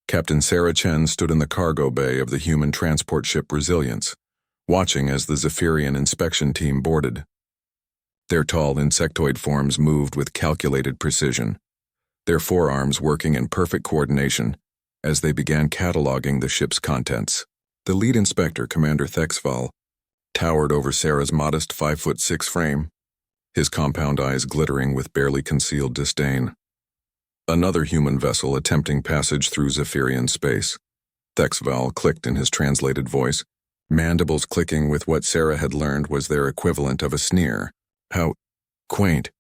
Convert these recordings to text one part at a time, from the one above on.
Captain Sarah Chen stood in the cargo bay of the human transport ship Resilience, watching as the Zephyrian inspection team boarded. Their tall insectoid forms moved with calculated precision, their forearms working in perfect coordination as they began cataloging the ship's contents. The lead inspector, Commander Thexval, towered over Sarah's modest 5'6" frame, his compound eyes glittering with barely concealed disdain. Another human vessel attempting passage through Zephyrian space. Thexval clicked in his translated voice, mandibles clicking with what Sarah had learned was their equivalent of a sneer. How quaint.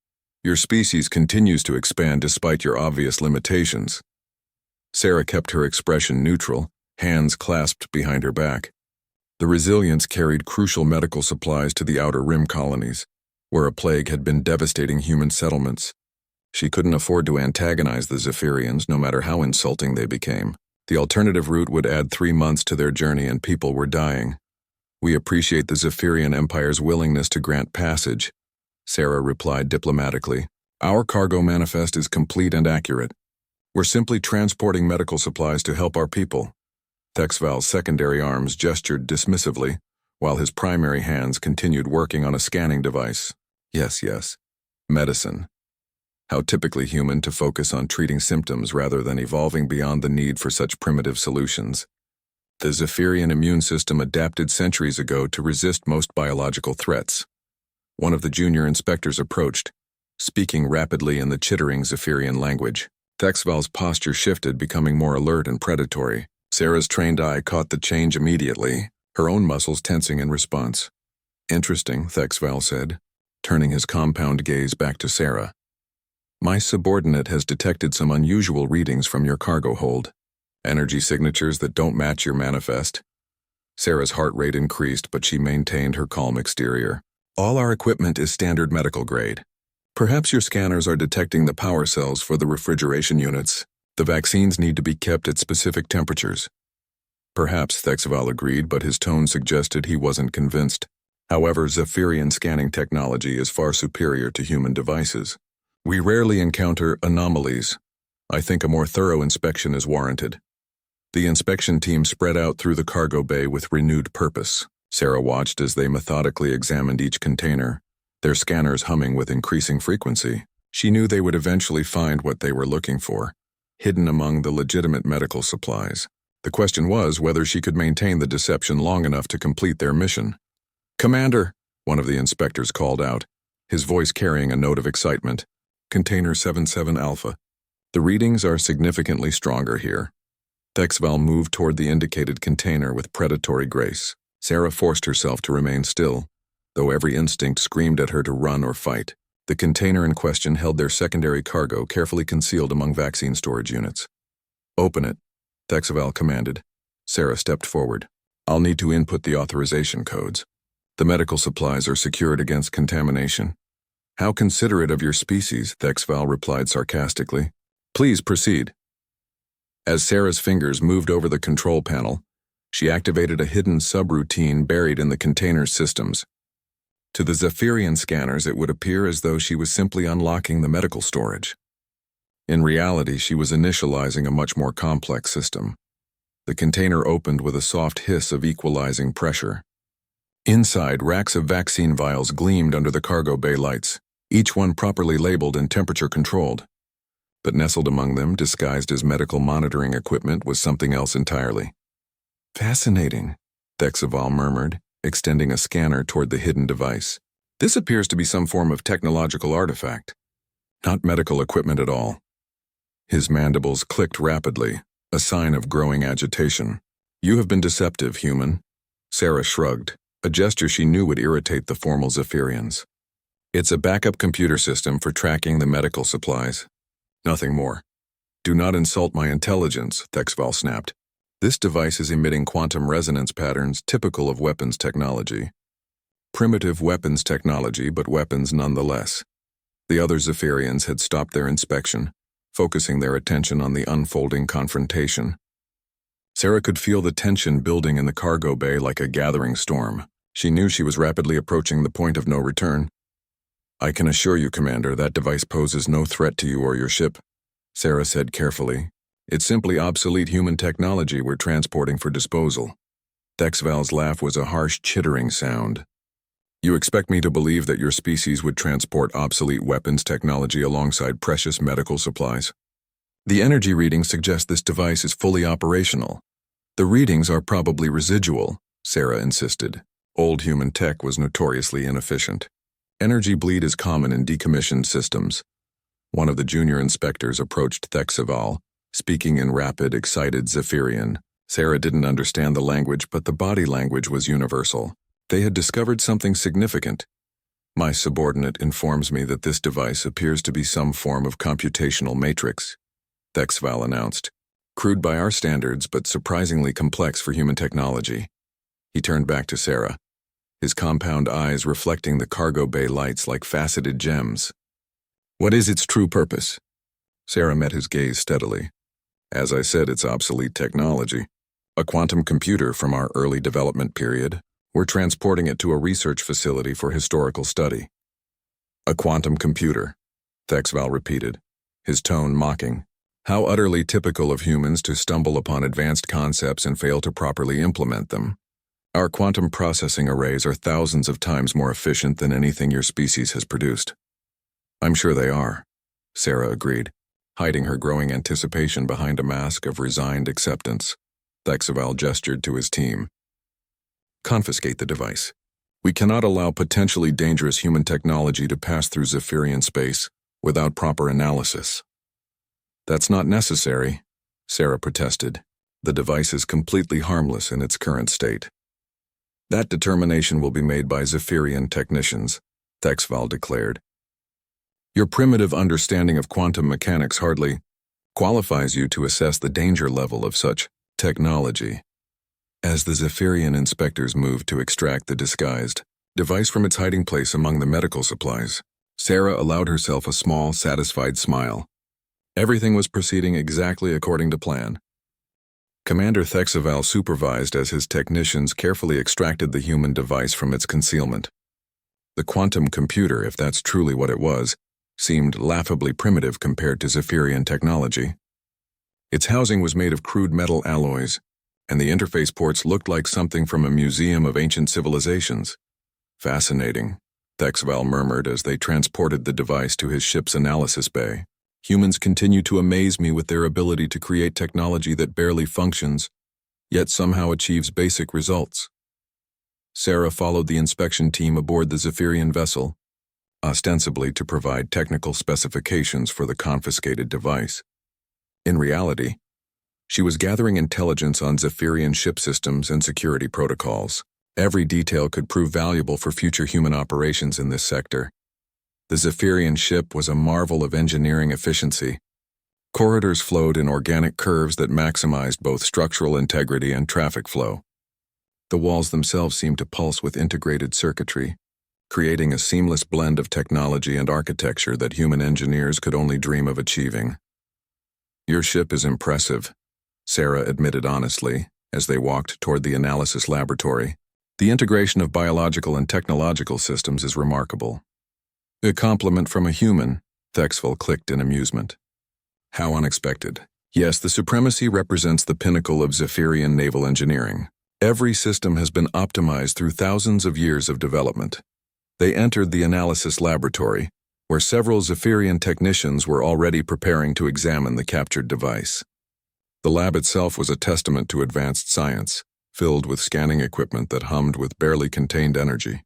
Your species continues to expand despite your obvious limitations. Sarah kept her expression neutral, hands clasped behind her back. The Resilience carried crucial medical supplies to the outer rim colonies, where a plague had been devastating human settlements. She couldn't afford to antagonize the Zephyrians, no matter how insulting they became. The alternative route would add 3 months to their journey and people were dying. We appreciate the Zephyrian Empire's willingness to grant passage, Sarah replied diplomatically. Our cargo manifest is complete and accurate. We're simply transporting medical supplies to help our people. Thexval's secondary arms gestured dismissively, while his primary hands continued working on a scanning device. Yes. Medicine. How typically human to focus on treating symptoms rather than evolving beyond the need for such primitive solutions. The Zephyrian immune system adapted centuries ago to resist most biological threats. One of the junior inspectors approached, speaking rapidly in the chittering Zephyrian language. Thexval's posture shifted, becoming more alert and predatory. Sarah's trained eye caught the change immediately, her own muscles tensing in response. Interesting, Thexval said, turning his compound gaze back to Sarah. My subordinate has detected some unusual readings from your cargo hold. Energy signatures that don't match your manifest. Sarah's heart rate increased, but she maintained her calm exterior. All our equipment is standard medical grade. Perhaps your scanners are detecting the power cells for the refrigeration units. The vaccines need to be kept at specific temperatures. Perhaps, Thexval agreed, but his tone suggested he wasn't convinced. However, Zephyrian scanning technology is far superior to human devices. We rarely encounter anomalies. I think a more thorough inspection is warranted. The inspection team spread out through the cargo bay with renewed purpose. Sarah watched as they methodically examined each container, their scanners humming with increasing frequency. She knew they would eventually find what they were looking for, hidden among the legitimate medical supplies. The question was whether she could maintain the deception long enough to complete their mission. Commander, one of the inspectors called out, his voice carrying a note of excitement. Container 77 Alpha. The readings are significantly stronger here. Thexval moved toward the indicated container with predatory grace. Sarah forced herself to remain still, though every instinct screamed at her to run or fight. The container in question held their secondary cargo carefully concealed among vaccine storage units. Open it, Thexval commanded. Sarah stepped forward. I'll need to input the authorization codes. The medical supplies are secured against contamination. How considerate of your species, Thexval replied sarcastically. Please proceed. As Sarah's fingers moved over the control panel, she activated a hidden subroutine buried in the container's systems. To the Zephyrian scanners, it would appear as though she was simply unlocking the medical storage. In reality, she was initializing a much more complex system. The container opened with a soft hiss of equalizing pressure. Inside, racks of vaccine vials gleamed under the cargo bay lights, each one properly labeled and temperature-controlled. But nestled among them, disguised as medical monitoring equipment, was something else entirely. Fascinating, Thexval murmured, extending a scanner toward the hidden device. This appears to be some form of technological artifact. Not medical equipment at all. His mandibles clicked rapidly, a sign of growing agitation. You have been deceptive, human. Sarah shrugged, a gesture she knew would irritate the formal Zephyrians. It's a backup computer system for tracking the medical supplies. Nothing more. Do not insult my intelligence, Thexval snapped. This device is emitting quantum resonance patterns typical of weapons technology. Primitive weapons technology, but weapons nonetheless. The other Zephyrians had stopped their inspection, focusing their attention on the unfolding confrontation. Sarah could feel the tension building in the cargo bay like a gathering storm. She knew she was rapidly approaching the point of no return. I can assure you, Commander, that device poses no threat to you or your ship, Sarah said carefully, It's simply obsolete human technology we're transporting for disposal. Thexval's laugh was a harsh, chittering sound. You expect me to believe that your species would transport obsolete weapons technology alongside precious medical supplies? The energy readings suggest this device is fully operational. The readings are probably residual, Sarah insisted. Old human tech was notoriously inefficient. Energy bleed is common in decommissioned systems. One of the junior inspectors approached Thexval, speaking in rapid, excited Zephyrian. Sarah didn't understand the language, but the body language was universal. They had discovered something significant. My subordinate informs me that this device appears to be some form of computational matrix, Thexval announced. Crude by our standards, but surprisingly complex for human technology. He turned back to Sarah, his compound eyes reflecting the cargo bay lights like faceted gems. What is its true purpose? Sarah met his gaze steadily. As I said, it's obsolete technology. A quantum computer from our early development period. We're transporting it to a research facility for historical study. A quantum computer, Thexval repeated, his tone mocking. How utterly typical of humans to stumble upon advanced concepts and fail to properly implement them. Our quantum processing arrays are thousands of times more efficient than anything your species has produced. I'm sure they are, Sarah agreed, hiding her growing anticipation behind a mask of resigned acceptance. Thexval gestured to his team. Confiscate the device. We cannot allow potentially dangerous human technology to pass through Zephyrian space without proper analysis. That's not necessary, Sarah protested. The device is completely harmless in its current state. That determination will be made by Zephyrian technicians, Thexval declared. Your primitive understanding of quantum mechanics hardly qualifies you to assess the danger level of such technology. As the Zephyrian inspectors moved to extract the disguised device from its hiding place among the medical supplies, Sarah allowed herself a small, satisfied smile. Everything was proceeding exactly according to plan. Commander Thexval supervised as his technicians carefully extracted the human device from its concealment. The quantum computer, if that's truly what it was, seemed laughably primitive compared to Zephyrian technology. Its housing was made of crude metal alloys, and the interface ports looked like something from a museum of ancient civilizations. Fascinating, Thexval murmured as they transported the device to his ship's analysis bay. Humans continue to amaze me with their ability to create technology that barely functions, yet somehow achieves basic results. Sarah followed the inspection team aboard the Zephyrian vessel, ostensibly to provide technical specifications for the confiscated device. In reality, she was gathering intelligence on Zephyrian ship systems and security protocols. Every detail could prove valuable for future human operations in this sector. The Zephyrian ship was a marvel of engineering efficiency. Corridors flowed in organic curves that maximized both structural integrity and traffic flow. The walls themselves seemed to pulse with integrated circuitry, creating a seamless blend of technology and architecture that human engineers could only dream of achieving. Your ship is impressive, Sarah admitted honestly, as they walked toward the analysis laboratory. The integration of biological and technological systems is remarkable. A compliment from a human, Thexval clicked in amusement. How unexpected. Yes, the supremacy represents the pinnacle of Zephyrian naval engineering. Every system has been optimized through thousands of years of development. They entered the analysis laboratory, where several Zephyrian technicians were already preparing to examine the captured device. The lab itself was a testament to advanced science, filled with scanning equipment that hummed with barely contained energy.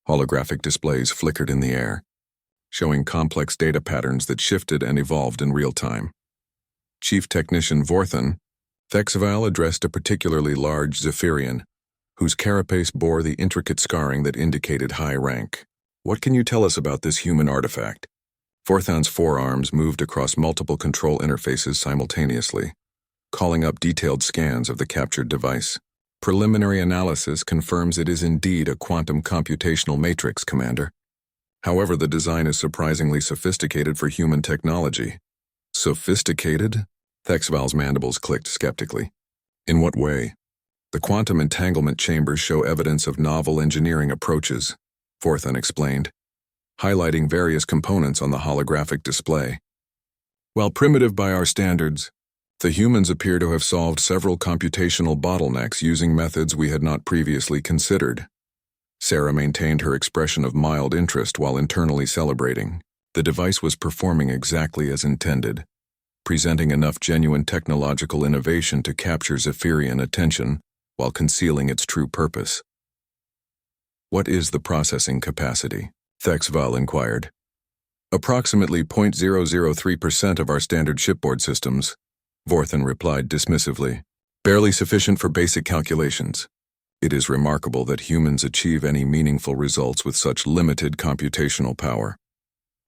Holographic displays flickered in the air, showing complex data patterns that shifted and evolved in real time. Chief Technician Vorthan, Thexval addressed a particularly large Zephyrian, whose carapace bore the intricate scarring that indicated high rank. What can you tell us about this human artifact? Vorthan's forearms moved across multiple control interfaces simultaneously, calling up detailed scans of the captured device. Preliminary analysis confirms it is indeed a quantum computational matrix, Commander. However, the design is surprisingly sophisticated for human technology. Sophisticated? Thexval's mandibles clicked skeptically. In what way? The quantum entanglement chambers show evidence of novel engineering approaches, Vorthan explained, highlighting various components on the holographic display. While primitive by our standards, The humans appear to have solved several computational bottlenecks using methods we had not previously considered. Sarah maintained her expression of mild interest while internally celebrating. The device was performing exactly as intended, presenting enough genuine technological innovation to capture Zephyrian attention while concealing its true purpose. What is the processing capacity? Thexval inquired. Approximately 0.003% of our standard shipboard systems, Vorthan replied dismissively. Barely sufficient for basic calculations. It is remarkable that humans achieve any meaningful results with such limited computational power.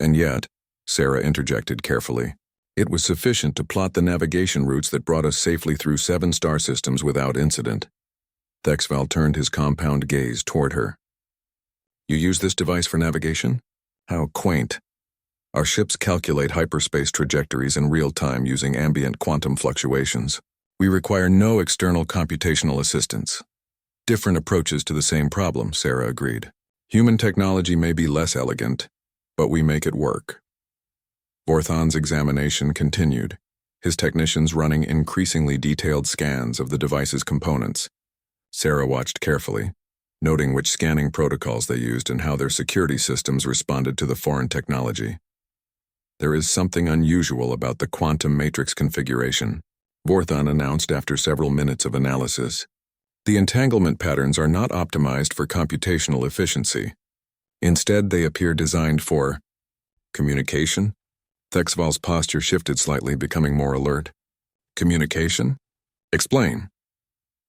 And yet, Sarah interjected carefully, it was sufficient to plot the navigation routes that brought us safely through 7 star systems without incident. Thexval turned his compound gaze toward her. You use this device for navigation? How quaint. Our ships calculate hyperspace trajectories in real time using ambient quantum fluctuations. We require no external computational assistance. Different approaches to the same problem, Sarah agreed. Human technology may be less elegant, but we make it work. Vorthan's examination continued, his technicians running increasingly detailed scans of the device's components. Sarah watched carefully, noting which scanning protocols they used and how their security systems responded to the foreign technology. There is something unusual about the quantum matrix configuration, Vorthan announced after several minutes of analysis. The entanglement patterns are not optimized for computational efficiency. Instead, they appear designed for communication. Thexval's posture shifted slightly, becoming more alert. Communication? Explain.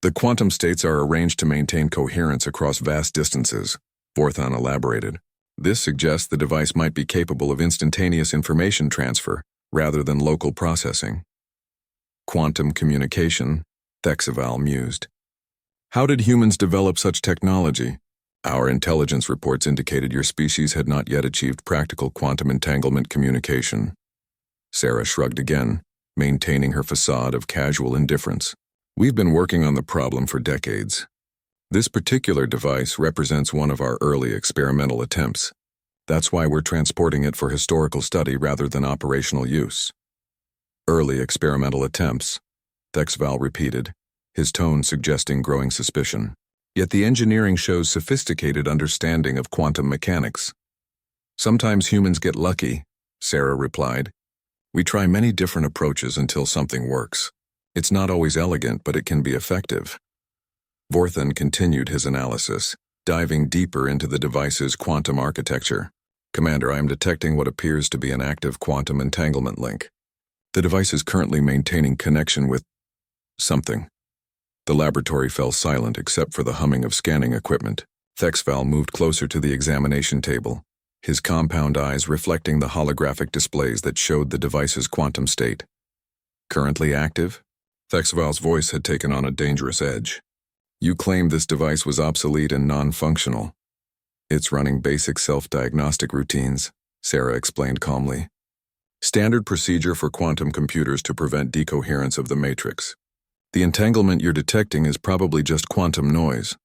The quantum states are arranged to maintain coherence across vast distances, Vorthan elaborated. This suggests the device might be capable of instantaneous information transfer rather than local processing. Quantum communication, Thexval mused. How did humans develop such technology? Our intelligence reports indicated your species had not yet achieved practical quantum entanglement communication. Sarah shrugged again, maintaining her facade of casual indifference. We've been working on the problem for decades. This particular device represents one of our early experimental attempts. That's why we're transporting it for historical study rather than operational use. Early experimental attempts, Thexval repeated, his tone suggesting growing suspicion. Yet the engineering shows sophisticated understanding of quantum mechanics. Sometimes humans get lucky, Sarah replied. We try many different approaches until something works. It's not always elegant, but it can be effective. Vorthan continued his analysis, diving deeper into the device's quantum architecture. Commander, I am detecting what appears to be an active quantum entanglement link. The device is currently maintaining connection with something. The laboratory fell silent except for the humming of scanning equipment. Thexval moved closer to the examination table, his compound eyes reflecting the holographic displays that showed the device's quantum state. Currently active? Thexval's voice had taken on a dangerous edge. You claimed this device was obsolete and non-functional. It's running basic self-diagnostic routines, Sarah explained calmly. Standard procedure for quantum computers to prevent decoherence of the matrix. The entanglement you're detecting is probably just quantum noise.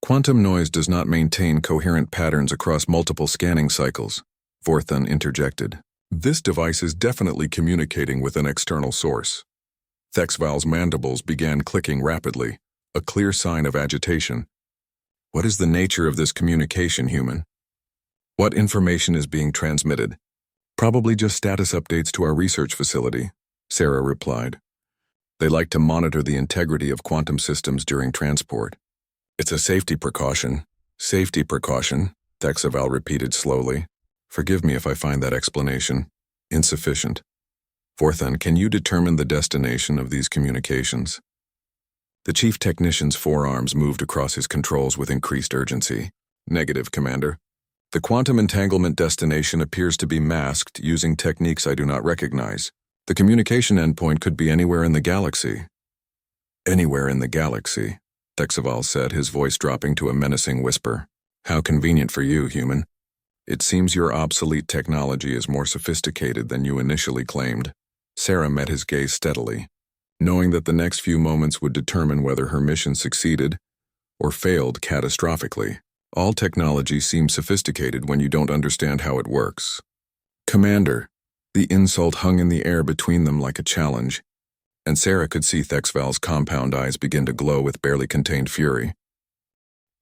Quantum noise does not maintain coherent patterns across multiple scanning cycles, Vorthan interjected. This device is definitely communicating with an external source. Thexval's mandibles began clicking rapidly, a clear sign of agitation. What is the nature of this communication, human? What information is being transmitted? Probably just status updates to our research facility, Sarah replied. They like to monitor the integrity of quantum systems during transport. It's a safety precaution. Safety precaution, Thexval repeated slowly. Forgive me if I find that explanation insufficient. Vorthan, can you determine the destination of these communications? The chief technician's forearms moved across his controls with increased urgency. Negative, Commander. The quantum entanglement destination appears to be masked using techniques I do not recognize. The communication endpoint could be anywhere in the galaxy. Anywhere in the galaxy, Thexval said, his voice dropping to a menacing whisper. How convenient for you, human. It seems your obsolete technology is more sophisticated than you initially claimed. Sarah met his gaze steadily, knowing that the next few moments would determine whether her mission succeeded or failed catastrophically. All technology seems sophisticated when you don't understand how it works. Commander, the insult hung in the air between them like a challenge. and Sarah could see Thexval's compound eyes begin to glow with barely contained fury.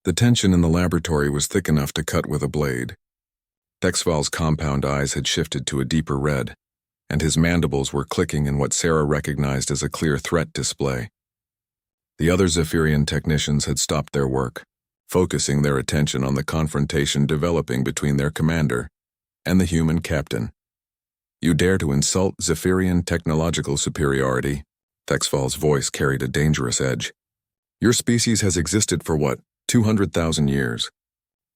The tension in the laboratory was thick enough to cut with a blade. Thexval's compound eyes had shifted to a deeper red, and his mandibles were clicking in what Sarah recognized as a clear threat display. The other Zephyrian technicians had stopped their work, focusing their attention on the confrontation developing between their commander and the human captain. "You dare to insult Zephyrian technological superiority?" Thexval's voice carried a dangerous edge. "Your species has existed for what, 200,000 years?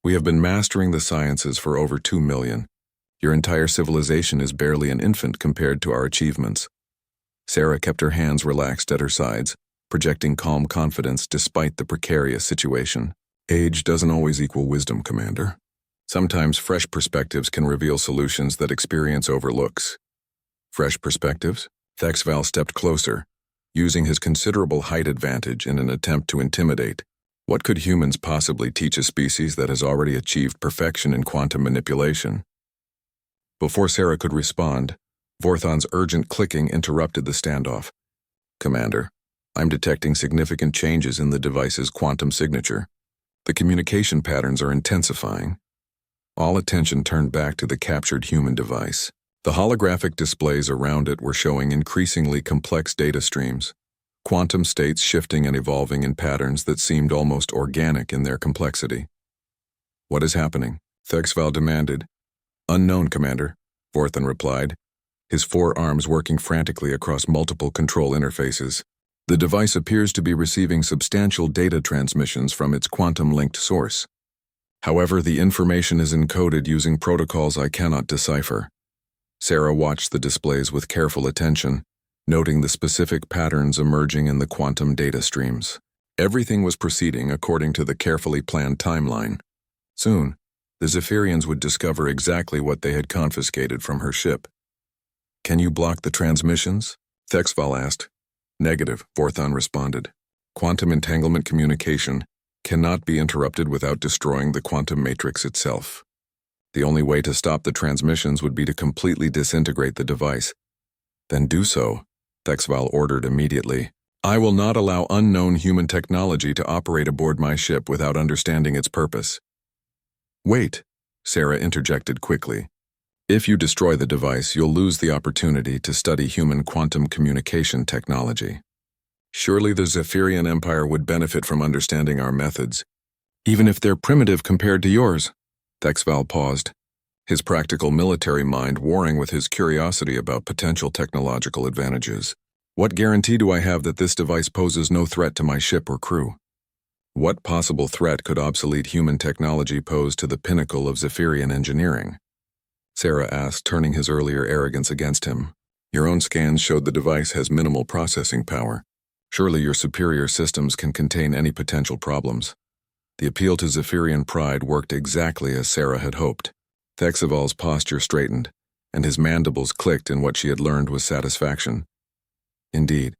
We have been mastering the sciences for over 2 million. Your entire civilization is barely an infant compared to our achievements." Sarah kept her hands relaxed at her sides, projecting calm confidence despite the precarious situation. "Age doesn't always equal wisdom, Commander. Sometimes fresh perspectives can reveal solutions that experience overlooks." "Fresh perspectives?" Thexval stepped closer, using his considerable height advantage in an attempt to intimidate. What could humans possibly teach a species that has already achieved perfection in quantum manipulation? Before Sarah could respond, Vorthon's urgent clicking interrupted the standoff. "Commander, I'm detecting significant changes in the device's quantum signature. The communication patterns are intensifying." All attention turned back to the captured human device. The holographic displays around it were showing increasingly complex data streams, quantum states shifting and evolving in patterns that seemed almost organic in their complexity. "What is happening?" Thexval demanded. "Unknown, Commander," Vorthon replied, his forearms working frantically across multiple control interfaces. "The device appears to be receiving substantial data transmissions from its quantum-linked source. However, the information is encoded using protocols I cannot decipher." Sarah watched the displays with careful attention, noting the specific patterns emerging in the quantum data streams. Everything was proceeding according to the carefully planned timeline. Soon, the Zephyrians would discover exactly what they had confiscated from her ship. "Can you block the transmissions?" Thexval asked. "Negative," Vorthon responded. "Quantum entanglement communication cannot be interrupted without destroying the quantum matrix itself. The only way to stop the transmissions would be to completely disintegrate the device." "Then do so," Thexval ordered immediately. "I will not allow unknown human technology to operate aboard my ship without understanding its purpose." "Wait," Sarah interjected quickly. "If you destroy the device, you'll lose the opportunity to study human quantum communication technology. Surely the Zephyrian Empire would benefit from understanding our methods, even if they're primitive compared to yours." Thexval paused, his practical military mind warring with his curiosity about potential technological advantages. "What guarantee do I have that this device poses no threat to my ship or crew? What possible threat could obsolete human technology pose to the pinnacle of Zephyrian engineering?" Sarah asked, turning his earlier arrogance against him. "Your own scans showed the device has minimal processing power. Surely your superior systems can contain any potential problems." The appeal to Zephyrian pride worked exactly as Sarah had hoped. Thexval's posture straightened, and his mandibles clicked in what she had learned with satisfaction. "Indeed,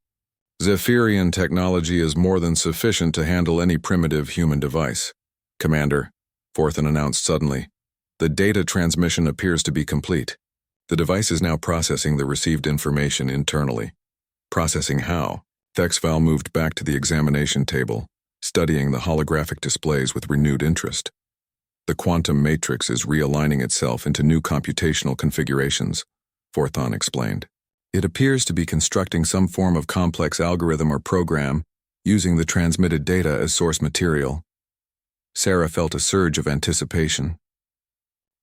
Zephyrian technology is more than sufficient to handle any primitive human device. Commander," Vorthon announced suddenly, "the data transmission appears to be complete. The device is now processing the received information internally." "Processing how?" Thexval moved back to the examination table, studying the holographic displays with renewed interest. "The quantum matrix is realigning itself into new computational configurations," Vorthon explained. "It appears to be constructing some form of complex algorithm or program, using the transmitted data as source material." Sarah felt a surge of anticipation.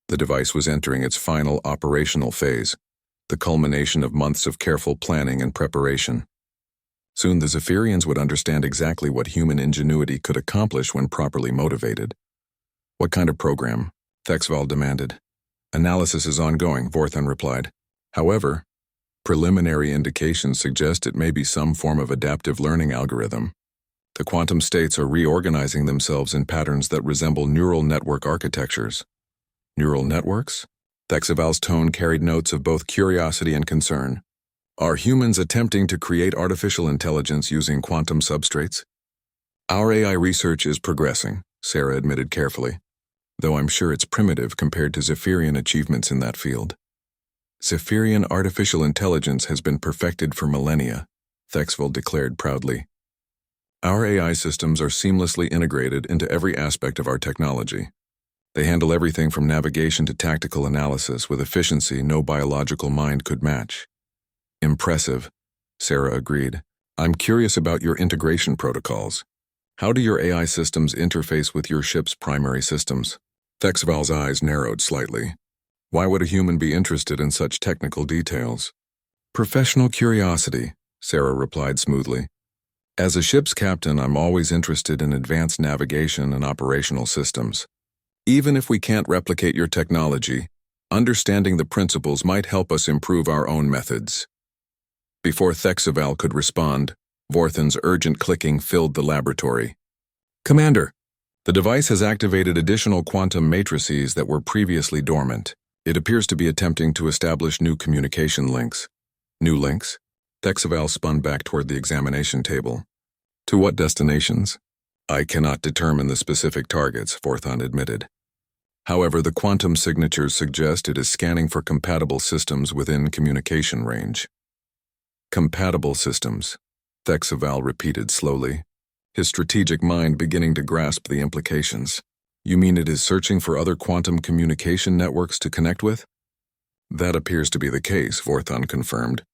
The device was entering its final operational phase, the culmination of months of careful planning and preparation. Soon the Zephyrians would understand exactly what human ingenuity could accomplish when properly motivated. "What kind of program?" Thexval demanded. "Analysis is ongoing," Vorthon replied. "However, preliminary indications suggest it may be some form of adaptive learning algorithm. The quantum states are reorganizing themselves in patterns that resemble neural network architectures." "Neural networks?" Thexval's tone carried notes of both curiosity and concern. "Are humans attempting to create artificial intelligence using quantum substrates?" "Our AI research is progressing," Sarah admitted carefully, "though I'm sure it's primitive compared to Zephyrian achievements in that field. Zephyrian artificial intelligence has been perfected for millennia. Thexville declared proudly. Our AI systems are seamlessly integrated into every aspect of our technology. They handle everything from navigation to tactical analysis with efficiency no biological mind could match. Impressive, Sarah agreed. I'm curious about your integration protocols. How do your AI systems interface with your ship's primary systems? Thexville's eyes narrowed slightly. Why would a human be interested in such technical details? Professional curiosity, Sarah replied smoothly. As a ship's captain, I'm always interested in advanced navigation and operational systems. Even if we can't replicate your technology, understanding the principles might help us improve our own methods. Before Thexville could respond, Vorthan's urgent clicking filled the laboratory. Commander, the device has activated additional quantum matrices that were previously dormant. It appears to be attempting to establish new communication links. New links? Thexville spun back toward the examination table. To what destinations? I cannot determine the specific targets, Vorthan admitted. However, the quantum signatures suggest it is scanning for compatible systems within communication range. Compatible systems, Thexville repeated slowly, his strategic mind beginning to grasp the implications. You mean it is searching for other quantum communication networks to connect with? That appears to be the case, Vorthan confirmed.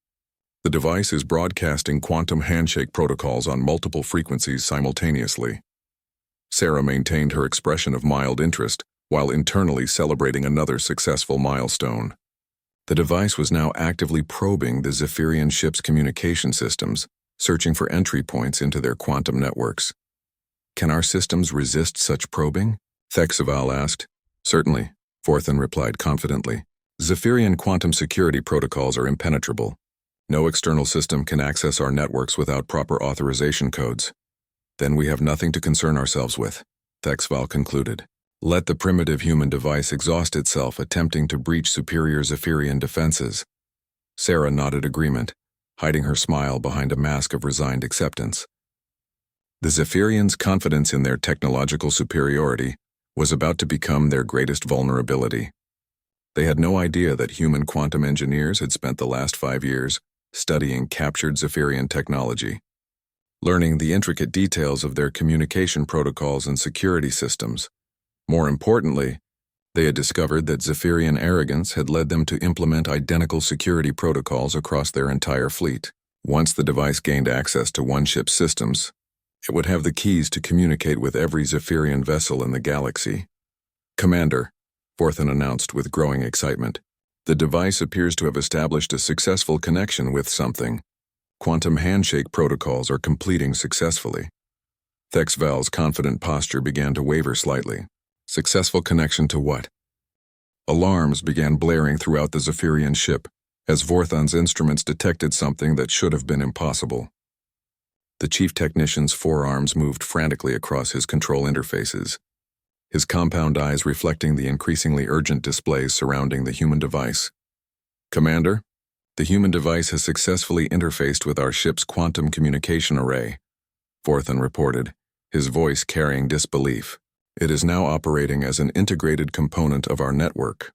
The device is broadcasting quantum handshake protocols on multiple frequencies simultaneously. Sarah maintained her expression of mild interest while internally celebrating another successful milestone. The device was now actively probing the Zephyrian ship's communication systems, searching for entry points into their quantum networks. Can our systems resist such probing? Thexville asked. Certainly, Vorthan replied confidently. Zephyrian quantum security protocols are impenetrable. No external system can access our networks without proper authorization codes. Then we have nothing to concern ourselves with, Thexville concluded. Let the primitive human device exhaust itself attempting to breach superior Zephyrian defenses. Sarah nodded agreement, hiding her smile behind a mask of resigned acceptance. The Zephyrians' confidence in their technological superiority was about to become their greatest vulnerability. They had no idea that human quantum engineers had spent the last 5 years studying captured Zephyrian technology, learning the intricate details of their communication protocols and security systems. More importantly, they had discovered that Zephyrian arrogance had led them to implement identical security protocols across their entire fleet. Once the device gained access to one ship's systems, it would have the keys to communicate with every Zephyrian vessel in the galaxy. Commander, Vorthan announced with growing excitement, the device appears to have established a successful connection with something. Quantum handshake protocols are completing successfully. Thexville's confident posture began to waver slightly. Successful connection to what? Alarms began blaring throughout the Zephyrian ship as Vorthan's instruments detected something that should have been impossible. The chief technician's forearms moved frantically across his control interfaces, his compound eyes reflecting the increasingly urgent displays surrounding the human device. Commander, the human device has successfully interfaced with our ship's quantum communication array, Vorthan reported, his voice carrying disbelief. It is now operating as an integrated component of our network.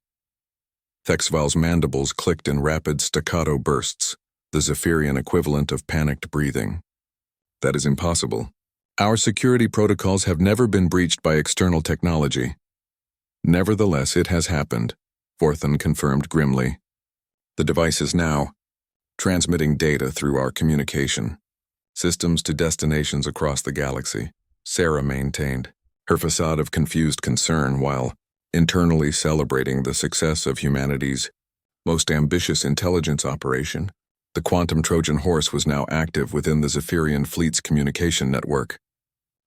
Thexville's mandibles clicked in rapid staccato bursts, the Zephyrian equivalent of panicked breathing. That is impossible. Our security protocols have never been breached by external technology. Nevertheless, it has happened, Vorthan confirmed grimly. The device is now transmitting data through our communication systems to destinations across the galaxy, Sarah maintained, her facade of confused concern while internally celebrating the success of humanity's most ambitious intelligence operation. The quantum Trojan horse was now active within the Zephyrian fleet's communication network,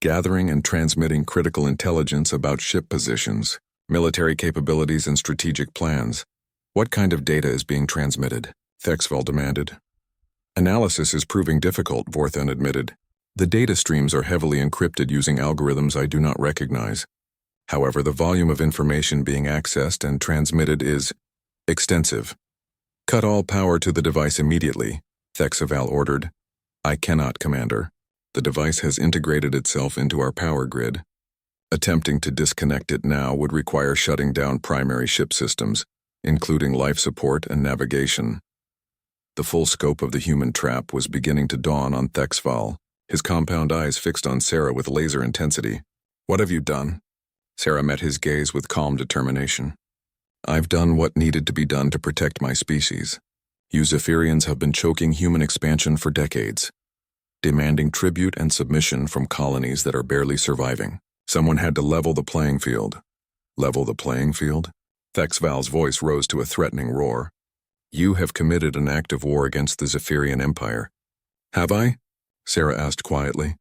gathering and transmitting critical intelligence about ship positions, military capabilities, and strategic plans. What kind of data is being transmitted? Thexville demanded. Analysis is proving difficult, Vorthan admitted. The data streams are heavily encrypted using algorithms I do not recognize. However, the volume of information being accessed and transmitted is extensive. Cut all power to the device immediately, Thexville ordered. I cannot, Commander. The device has integrated itself into our power grid. Attempting to disconnect it now would require shutting down primary ship systems, including life support and navigation. The full scope of the human trap was beginning to dawn on Thexval, his compound eyes fixed on Sarah with laser intensity. "What have you done?" Sarah met his gaze with calm determination. "I've done what needed to be done to protect my species. You Zephyrians have been choking human expansion for decades, demanding tribute and submission from colonies that are barely surviving. Someone had to level the playing field." "Level the playing field?" Thexval's voice rose to a threatening roar. "You have committed an act of war against the Zephyrian Empire." "Have I?" Sarah asked quietly.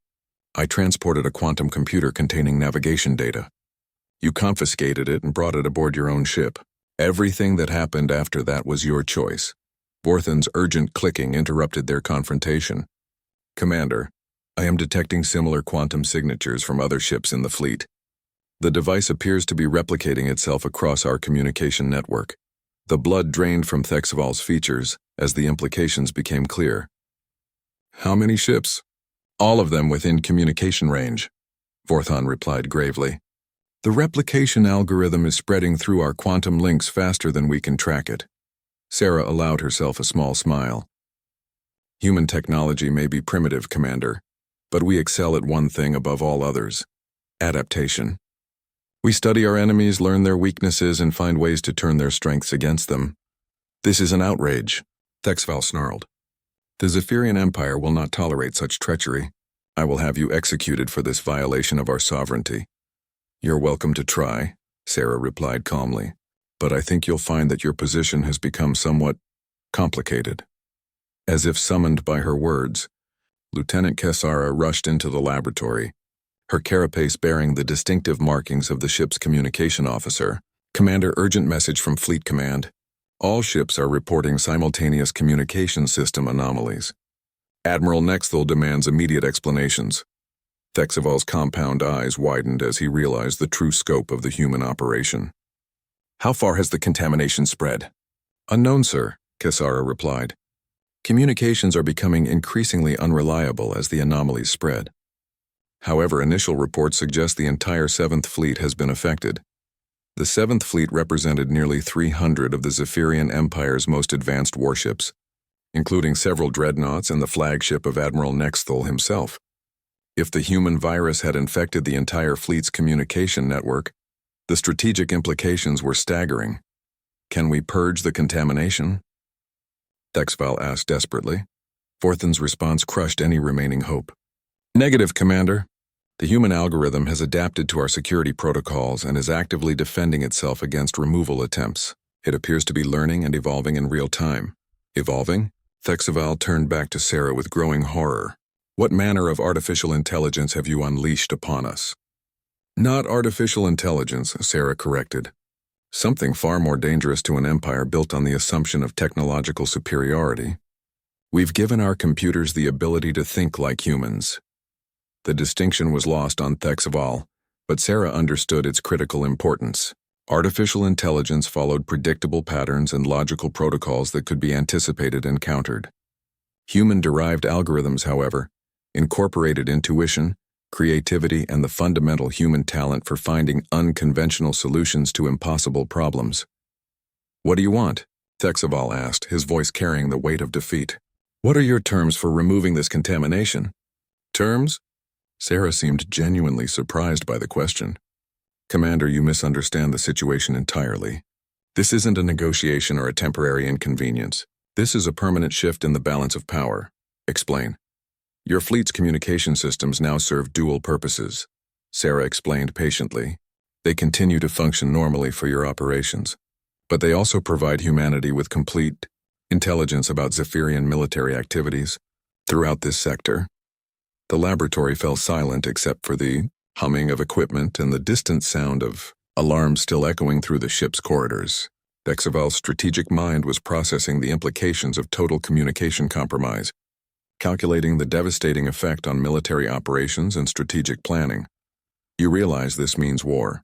"I transported a quantum computer containing navigation data. You confiscated it and brought it aboard your own ship. Everything that happened after that was your choice." Vorthan's urgent clicking interrupted their confrontation. "Commander, I am detecting similar quantum signatures from other ships in the fleet. The device appears to be replicating itself across our communication network." The blood drained from Thexval's features as the implications became clear. "How many ships?" "All of them within communication range," Vorthan replied gravely. "The replication algorithm is spreading through our quantum links faster than we can track it." Sarah allowed herself a small smile. "Human technology may be primitive, Commander, but we excel at one thing above all others: adaptation. We study our enemies, learn their weaknesses, and find ways to turn their strengths against them." "This is an outrage," Thexval snarled. "The Zephyrian Empire will not tolerate such treachery. I will have you executed for this violation of our sovereignty." "You're welcome to try," Sarah replied calmly, "but I think you'll find that your position has become somewhat complicated." As if summoned by her words, Lieutenant Kessara rushed into the laboratory, her carapace bearing the distinctive markings of the ship's communication officer. "Commander, urgent message from Fleet Command. All ships are reporting simultaneous communication system anomalies. Admiral Nexthal demands immediate explanations." Thexval's compound eyes widened as he realized the true scope of the human operation. "How far has the contamination spread?" "Unknown, sir," Kessara replied. "Communications are becoming increasingly unreliable as the anomalies spread. However, initial reports suggest the entire 7th Fleet has been affected. The 7th Fleet represented nearly 300 of the Zephyrian Empire's most advanced warships, including several dreadnoughts and the flagship of Admiral Nexthal himself. If the human virus had infected the entire fleet's communication network, the strategic implications were staggering. Can we purge the contamination?" Thexval asked desperately. Vorthan's response crushed any remaining hope. "Negative, Commander. The human algorithm has adapted to our security protocols and is actively defending itself against removal attempts. It appears to be learning and evolving in real time." "Evolving?" Thexval turned back to Sarah with growing horror. "What manner of artificial intelligence have you unleashed upon us?" "Not artificial intelligence," Sarah corrected. "Something far more dangerous to an empire built on the assumption of technological superiority. We've given our computers the ability to think like humans." The distinction was lost on Thexval, but Sarah understood its critical importance. Artificial intelligence followed predictable patterns and logical protocols that could be anticipated and countered. Human-derived algorithms, however, incorporated intuition, creativity, and the fundamental human talent for finding unconventional solutions to impossible problems. "What do you want?" Thexval asked, his voice carrying the weight of defeat. "What are your terms for removing this contamination?" "Terms?" Sarah seemed genuinely surprised by the question. "Commander, you misunderstand the situation entirely. This isn't a negotiation or a temporary inconvenience. This is a permanent shift in the balance of power." "Explain." "Your fleet's communication systems now serve dual purposes," Sarah explained patiently. "They continue to function normally for your operations, but they also provide humanity with complete intelligence about Zephyrian military activities throughout this sector." The laboratory fell silent except for the humming of equipment and the distant sound of alarms still echoing through the ship's corridors. Thexval's strategic mind was processing the implications of total communication compromise, calculating the devastating effect on military operations and strategic planning. "You realize this means war,"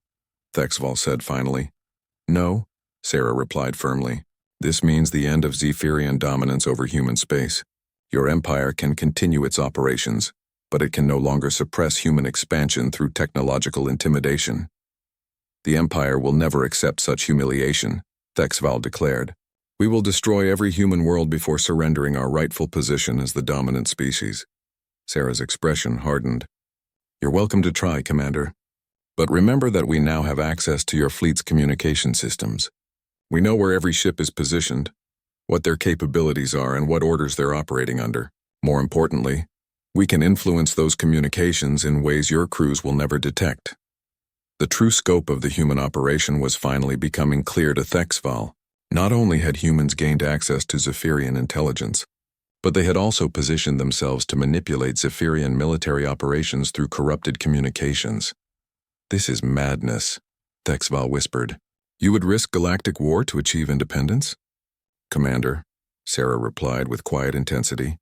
Thexval said finally. "No," Sarah replied firmly. "This means the end of Zephyrian dominance over human space. Your empire can continue its operations, but it can no longer suppress human expansion through technological intimidation." "The Empire will never accept such humiliation," Thexval declared. We will destroy every human world before surrendering our rightful position as the dominant species. Sarah's expression hardened. You're welcome to try, Commander. But remember that we now have access to your fleet's communication systems. We know where every ship is positioned, what their capabilities are, and what orders they're operating under. More importantly, we can influence those communications in ways your crews will never detect. The true scope of the human operation was finally becoming clear to Thexval. Not only had humans gained access to Zephyrian intelligence, but they had also positioned themselves to manipulate Zephyrian military operations through corrupted communications. This is madness, Thexval whispered. You would risk galactic war to achieve independence? Commander, Sarah replied with quiet intensity.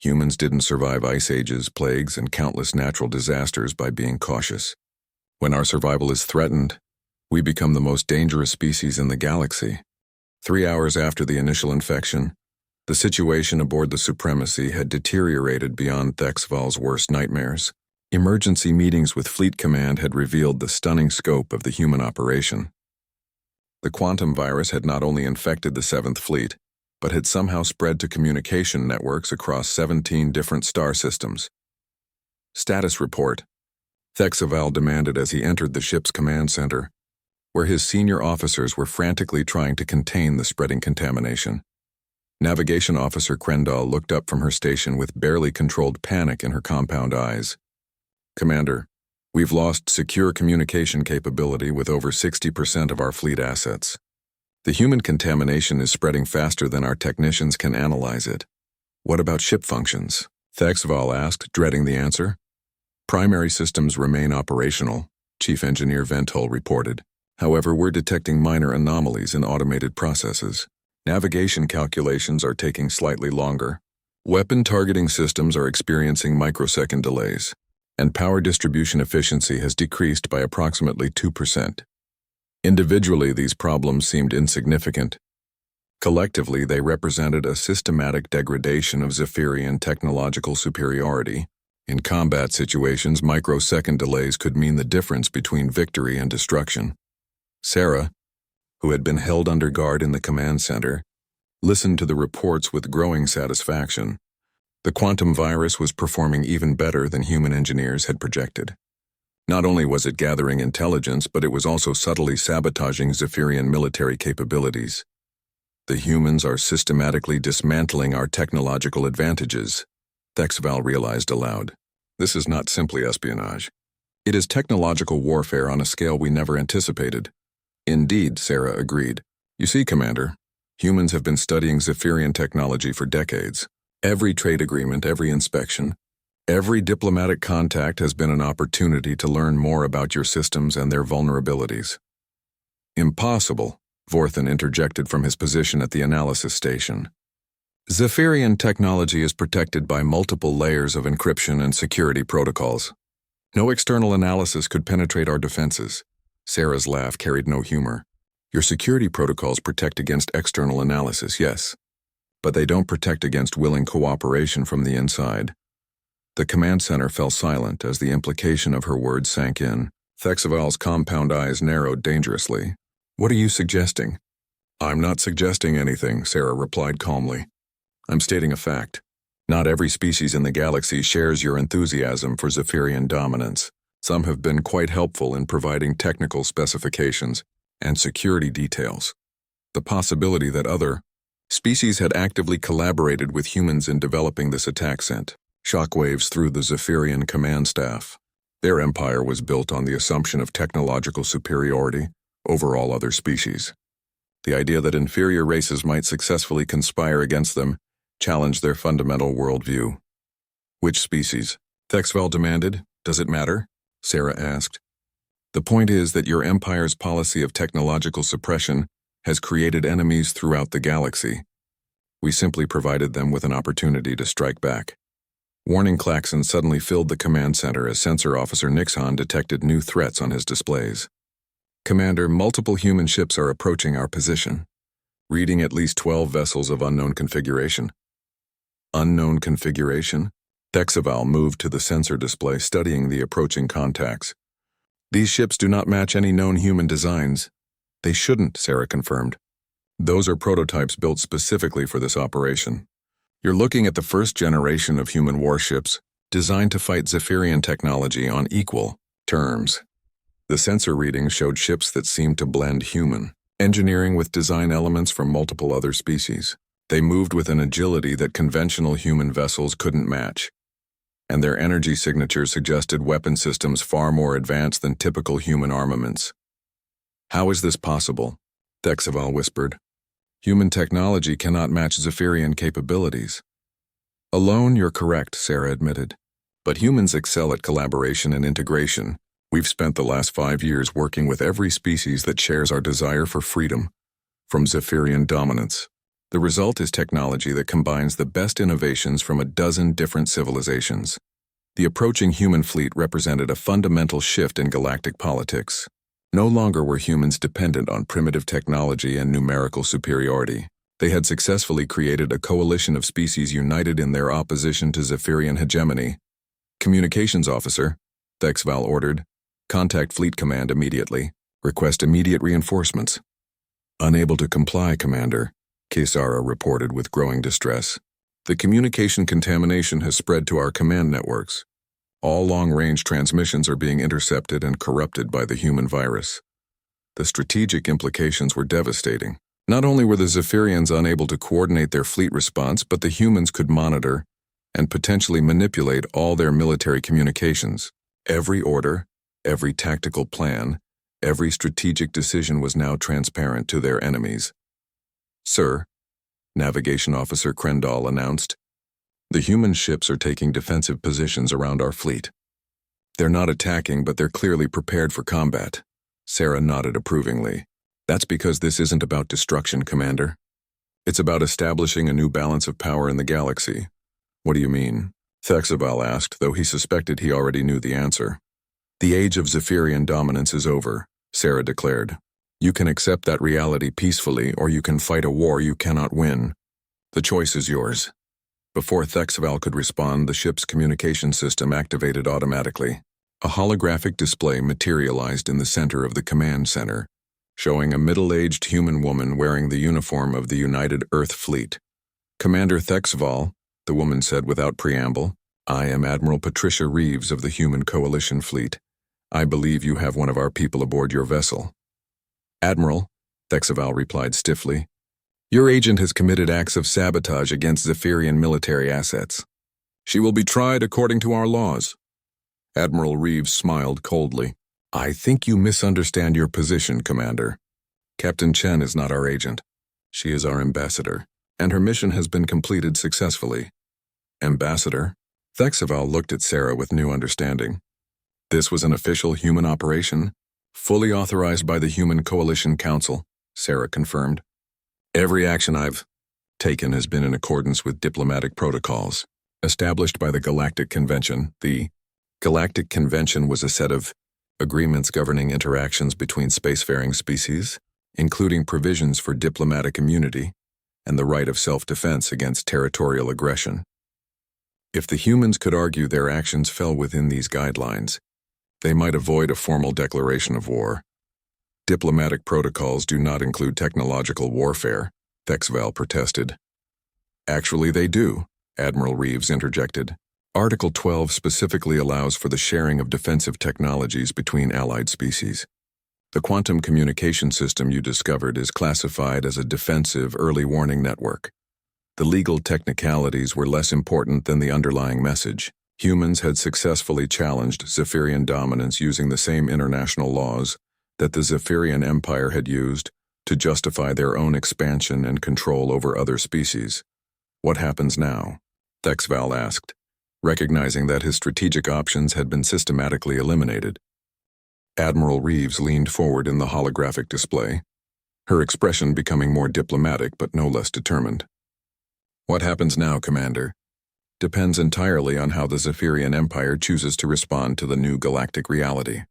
Humans didn't survive ice ages, plagues, and countless natural disasters by being cautious. When our survival is threatened, we become the most dangerous species in the galaxy. 3 hours after the initial infection, the situation aboard the Supremacy had deteriorated beyond Thexval's worst nightmares. Emergency meetings with Fleet Command had revealed the stunning scope of the human operation. The quantum virus had not only infected the 7th Fleet, but had somehow spread to communication networks across 17 different star systems. Status report, Thexval demanded as he entered the ship's command center, where his senior officers were frantically trying to contain the spreading contamination. Navigation Officer Krendall looked up from her station with barely controlled panic in her compound eyes. Commander, we've lost secure communication capability with over 60% of our fleet assets. The human contamination is spreading faster than our technicians can analyze it. What about ship functions? Thexval asked, dreading the answer. Primary systems remain operational, Chief Engineer Ventol reported. However, we're detecting minor anomalies in automated processes. Navigation calculations are taking slightly longer. Weapon targeting systems are experiencing microsecond delays, and power distribution efficiency has decreased by approximately 2%. Individually, these problems seemed insignificant. Collectively, they represented a systematic degradation of Zephyrian technological superiority. In combat situations, microsecond delays could mean the difference between victory and destruction. Sarah, who had been held under guard in the command center, listened to the reports with growing satisfaction. The quantum virus was performing even better than human engineers had projected. Not only was it gathering intelligence, but it was also subtly sabotaging Zephyrian military capabilities. The humans are systematically dismantling our technological advantages, Thexval realized aloud. This is not simply espionage. It is technological warfare on a scale we never anticipated. Indeed, Sarah agreed. You see, Commander, humans have been studying Zephyrian technology for decades. Every trade agreement, every inspection, every diplomatic contact has been an opportunity to learn more about your systems and their vulnerabilities. Impossible, Vorthan interjected from his position at the analysis station. Zephyrian technology is protected by multiple layers of encryption and security protocols. No external analysis could penetrate our defenses. Sarah's laugh carried no humor. Your security protocols protect against external analysis, yes, but they don't protect against willing cooperation from the inside. The command center fell silent as the implication of her words sank in. Thexval's compound eyes narrowed dangerously. What are you suggesting? I'm not suggesting anything, Sarah replied calmly. I'm stating a fact. Not every species in the galaxy shares your enthusiasm for Zephyrian dominance. Some have been quite helpful in providing technical specifications and security details. The possibility that other species had actively collaborated with humans in developing this attack sent shockwaves through the Zephyrian command staff. Their empire was built on the assumption of technological superiority over all other species. The idea that inferior races might successfully conspire against them challenged their fundamental worldview. Which species? Thexval demanded. Does it matter? Sarah asked. The point is that your empire's policy of technological suppression has created enemies throughout the galaxy. We simply provided them with an opportunity to strike back. Warning klaxons suddenly filled the command center as Sensor Officer Nixon detected new threats on his displays. Commander, multiple human ships are approaching our position, reading at least 12 vessels of unknown configuration. Unknown configuration? Thexval moved to the sensor display, studying the approaching contacts. These ships do not match any known human designs. They shouldn't, Sarah confirmed. Those are prototypes built specifically for this operation. You're looking at the first generation of human warships designed to fight Zephyrian technology on equal terms. The sensor readings showed ships that seemed to blend human engineering with design elements from multiple other species. They moved with an agility that conventional human vessels couldn't match, and their energy signatures suggested weapon systems far more advanced than typical human armaments. "How is this possible?" Thexaval whispered. "Human technology cannot match Zephyrian capabilities." "Alone, you're correct," Sarah admitted. "But humans excel at collaboration and integration. We've spent the last 5 years working with every species that shares our desire for freedom from Zephyrian dominance. The result is technology that combines the best innovations from a dozen different civilizations." The approaching human fleet represented a fundamental shift in galactic politics. No longer were humans dependent on primitive technology and numerical superiority. They had successfully created a coalition of species united in their opposition to Zephyrian hegemony. "Communications officer," Thexval ordered. "Contact Fleet Command immediately. Request immediate reinforcements." "Unable to comply, Commander," Kesara reported with growing distress. "The communication contamination has spread to our command networks. All long-range transmissions are being intercepted and corrupted by the human virus." The strategic implications were devastating. Not only were the Zephyrians unable to coordinate their fleet response, but the humans could monitor and potentially manipulate all their military communications. Every order, every tactical plan, every strategic decision was now transparent to their enemies. "Sir," Navigation Officer Krendall announced, "the human ships are taking defensive positions around our fleet. They're not attacking, but they're clearly prepared for combat." Sarah nodded approvingly. "That's because this isn't about destruction, Commander. It's about establishing a new balance of power in the galaxy." "What do you mean?" Thexaval asked, though he suspected he already knew the answer. "The age of Zephyrian dominance is over," Sarah declared. "You can accept that reality peacefully, or you can fight a war you cannot win. The choice is yours." Before Thexaval could respond, the ship's communication system activated automatically. A holographic display materialized in the center of the command center, showing a middle-aged human woman wearing the uniform of the United Earth Fleet. "Commander Thexaval," the woman said without preamble, "I am Admiral Patricia Reeves of the Human Coalition Fleet. I believe you have one of our people aboard your vessel." "Admiral," Thexaval replied stiffly, "your agent has committed acts of sabotage against Zephyrian military assets. She will be tried according to our laws." Admiral Reeves smiled coldly. "I think you misunderstand your position, Commander. Captain Chen is not our agent. She is our ambassador, and her mission has been completed successfully." "Ambassador?" Thexaval looked at Sarah with new understanding. "This was an official human operation, fully authorized by the Human Coalition Council," Sarah confirmed. "Every action I've taken has been in accordance with diplomatic protocols established by the Galactic Convention. The Galactic Convention was a set of agreements governing interactions between spacefaring species, including provisions for diplomatic immunity and the right of self-defense against territorial aggression. If the humans could argue their actions fell within these guidelines, they might avoid a formal declaration of war. Diplomatic protocols do not include technological warfare, Thexval protested. "Actually, they do," Admiral Reeves interjected. Article 12 specifically allows for the sharing of defensive technologies between allied species. The quantum communication system you discovered is classified as a defensive early warning network. The legal technicalities were less important than the underlying message. Humans had successfully challenged Zephyrian dominance using the same international laws that the Zephyrian Empire had used to justify their own expansion and control over other species. "What happens now?" Thexval asked, recognizing that his strategic options had been systematically eliminated. Admiral Reeves leaned forward in the holographic display, her expression becoming more diplomatic but no less determined. "What happens now, Commander, depends entirely on how the Zephyrian Empire chooses to respond to the new galactic reality."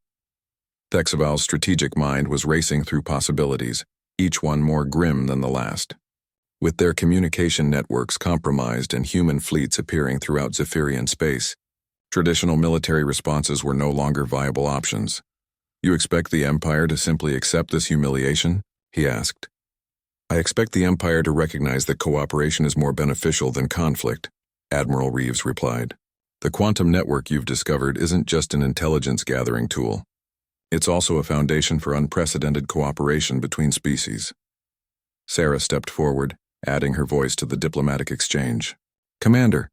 Thexaval's strategic mind was racing through possibilities, each one more grim than the last. With their communication networks compromised and human fleets appearing throughout Zephyrian space, traditional military responses were no longer viable options. "You expect the Empire to simply accept this humiliation?" he asked. I expect the Empire to recognize that cooperation is more beneficial than conflict, Admiral Reeves replied. The quantum network you've discovered isn't just an intelligence-gathering tool. It's also a foundation for unprecedented cooperation between species. Sarah stepped forward, adding her voice to the diplomatic exchange. Commander,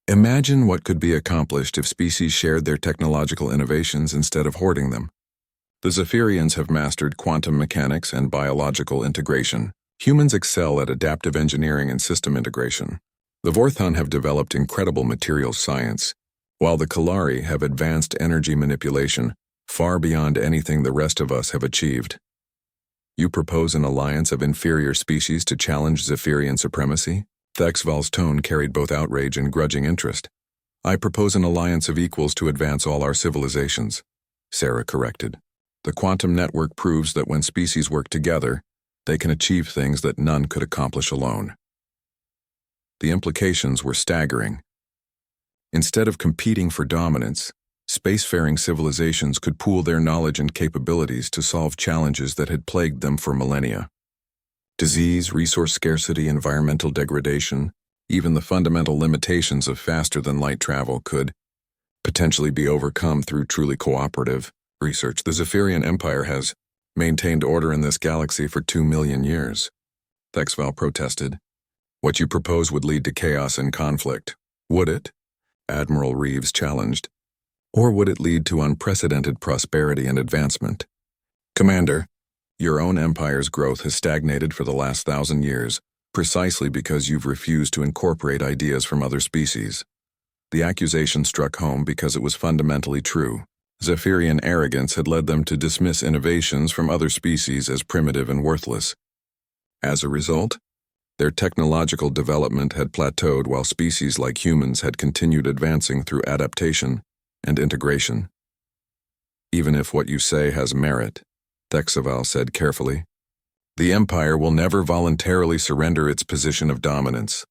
imagine what could be accomplished if species shared their technological innovations instead of hoarding them. The Zephyrians have mastered quantum mechanics and biological integration. Humans excel at adaptive engineering and system integration. The Vorthon have developed incredible materials science, while the Kalari have advanced energy manipulation far beyond anything the rest of us have achieved. You propose an alliance of inferior species to challenge Zephyrian supremacy? Thexval's tone carried both outrage and grudging interest. I propose an alliance of equals to advance all our civilizations, Sarah corrected. The quantum network proves that when species work together, they can achieve things that none could accomplish alone. The implications were staggering. Instead of competing for dominance, spacefaring civilizations could pool their knowledge and capabilities to solve challenges that had plagued them for millennia. Disease, resource scarcity, environmental degradation, even the fundamental limitations of faster-than-light travel could potentially be overcome through truly cooperative research. The Zephyrian Empire has maintained order in this galaxy for 2 million years, Thexval protested. What you propose would lead to chaos and conflict. Would it? Admiral Reeves challenged. Or would it lead to unprecedented prosperity and advancement? Commander, your own empire's growth has stagnated for the last 1,000 years, precisely because you've refused to incorporate ideas from other species. The accusation struck home because it was fundamentally true. Zephyrian arrogance had led them to dismiss innovations from other species as primitive and worthless. As a result, their technological development had plateaued while species like humans had continued advancing through adaptation and integration. Even if what you say has merit, Thexval said carefully, the Empire will never voluntarily surrender its position of dominance.